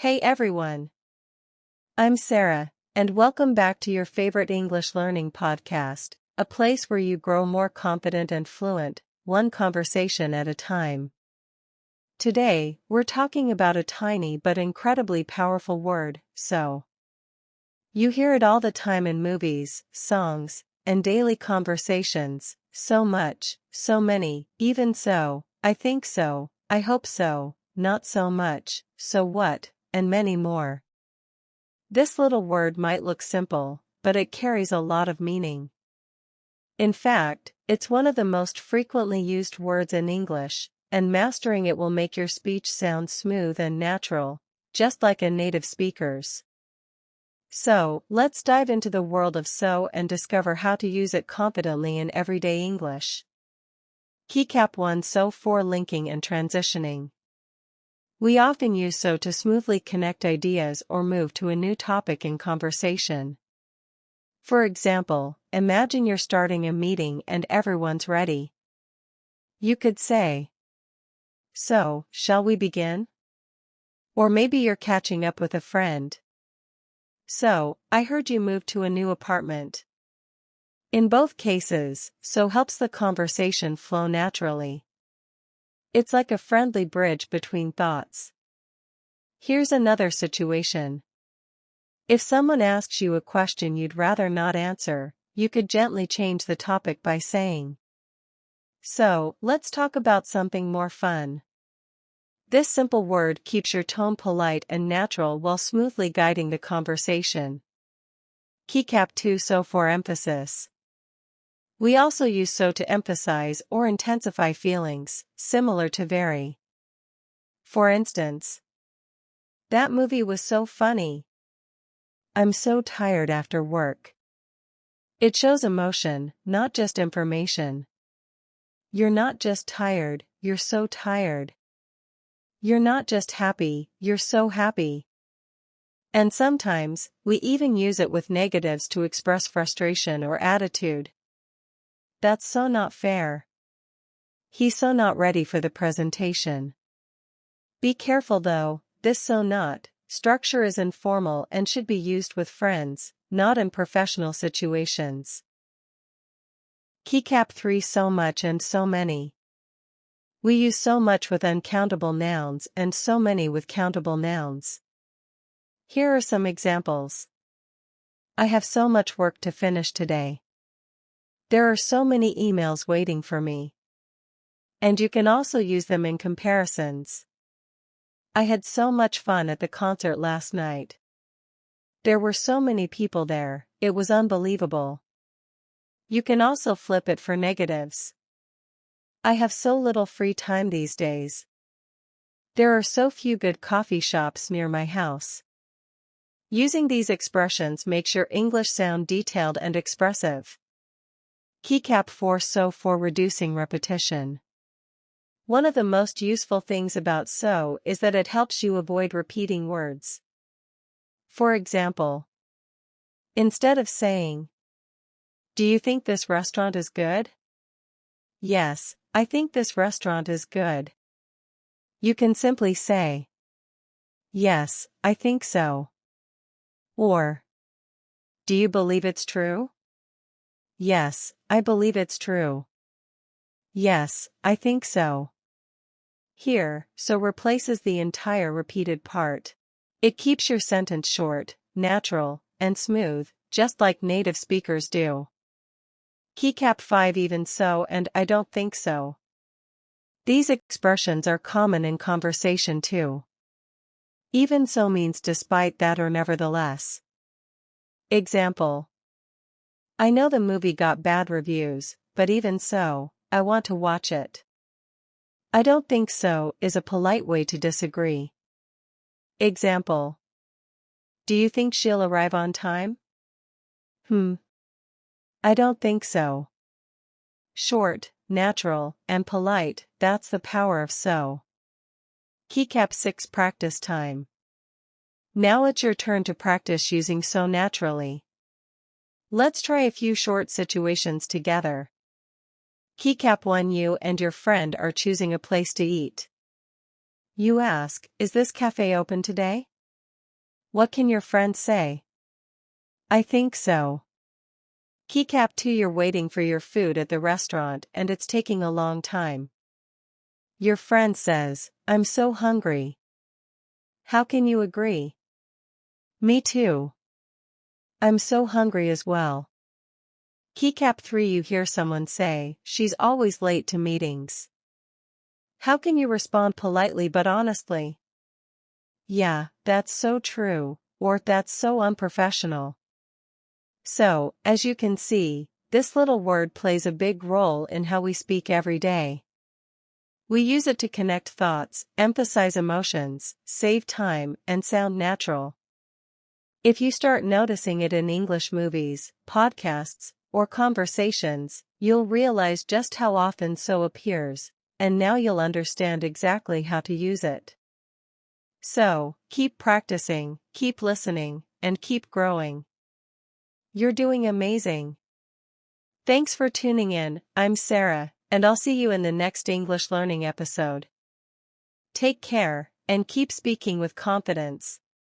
Hey everyone! I'm Sarah, and welcome back to your favorite English learning podcast, a place where you grow more confident and fluent, one conversation at a time. Today, we're talking about a tiny but incredibly powerful word, so. You hear it all the time in movies, songs, and daily conversations, so much, so many, even so, I think so, I hope so, not so much, so what, and many more. This little word might look simple, but it carries a lot of meaning. In fact, it's one of the most frequently used words in English, and mastering it will make your speech sound smooth and natural, just like a native speaker's. So, let's dive into the world of so and discover how to use it confidently in everyday English. Keycap 1 So for linking and transitioning. We often use so to smoothly connect ideas or move to a new topic in conversation. For example, imagine you're starting a meeting and everyone's ready. You could say, "So, shall we begin?" Or maybe you're catching up with a friend. "So, I heard you moved to a new apartment." In both cases, so helps the conversation flow naturally. It's like a friendly bridge between thoughts. Here's another situation. If someone asks you a question you'd rather not answer, you could gently change the topic by saying, "So, let's talk about something more fun." This simple word keeps your tone polite and natural while smoothly guiding the conversation. Keycap 2 So for emphasis. We also use so to emphasize or intensify feelings, similar to very. For instance, "That movie was so funny. I'm so tired after work." It shows emotion, not just information. You're not just tired, you're so tired. You're not just happy, you're so happy. And sometimes, we even use it with negatives to express frustration or attitude. "That's so not fair. He's so not ready for the presentation." Be careful though, this "so not" structure is informal and should be used with friends, not in professional situations. Keycap 3 So much and so many. We use so much with uncountable nouns and so many with countable nouns. Here are some examples. "I have so much work to finish today." "There are so many emails waiting for me." And you can also use them in comparisons. "I had so much fun at the concert last night." "There were so many people there, it was unbelievable." You can also flip it for negatives. "I have so little free time these days." "There are so few good coffee shops near my house." Using these expressions makes your English sound detailed and expressive. Keycap 4 So for reducing repetition. One of the most useful things about so is that it helps you avoid repeating words. For example, instead of saying, "Do you think this restaurant is good?" "Yes, I think this restaurant is good." You can simply say, "Yes, I think so." Or, "Do you believe it's true?" "Yes, I believe it's true." "Yes, I think so." Here, so replaces the entire repeated part. It keeps your sentence short, natural, and smooth, just like native speakers do. Keycap 5 Even so and I don't think so. These expressions are common in conversation too. Even so means despite that or nevertheless. Example. "I know the movie got bad reviews, but even so, I want to watch it." "I don't think so" is a polite way to disagree. Example. "Do you think she'll arrive on time?" I don't think so." Short, natural, and polite, that's the power of so. Keycap 6 Practice time. Now it's your turn to practice using so naturally. Let's try a few short situations together. Keycap 1 You and your friend are choosing a place to eat. You ask, "Is this cafe open today?" What can your friend say? I think so. Keycap 2, you're waiting for your food at the restaurant and it's taking a long time. Your friend says, I'm so hungry. How can you agree? Me too. I'm so hungry as well. Keycap 3, you hear someone say, she's always late to meetings. How can you respond politely but honestly? Yeah, that's so true, or that's so unprofessional. So, as you can see, this little word plays a big role in how we speak every day. We use it to connect thoughts, emphasize emotions, save time, and sound natural. If you start noticing it in English movies, podcasts, or conversations, you'll realize just how often so appears, and now you'll understand exactly how to use it. So, keep practicing, keep listening, and keep growing. You're doing amazing. Thanks for tuning in. I'm Sarah, and I'll see you in the next English learning episode. Take care, and keep speaking with confidence.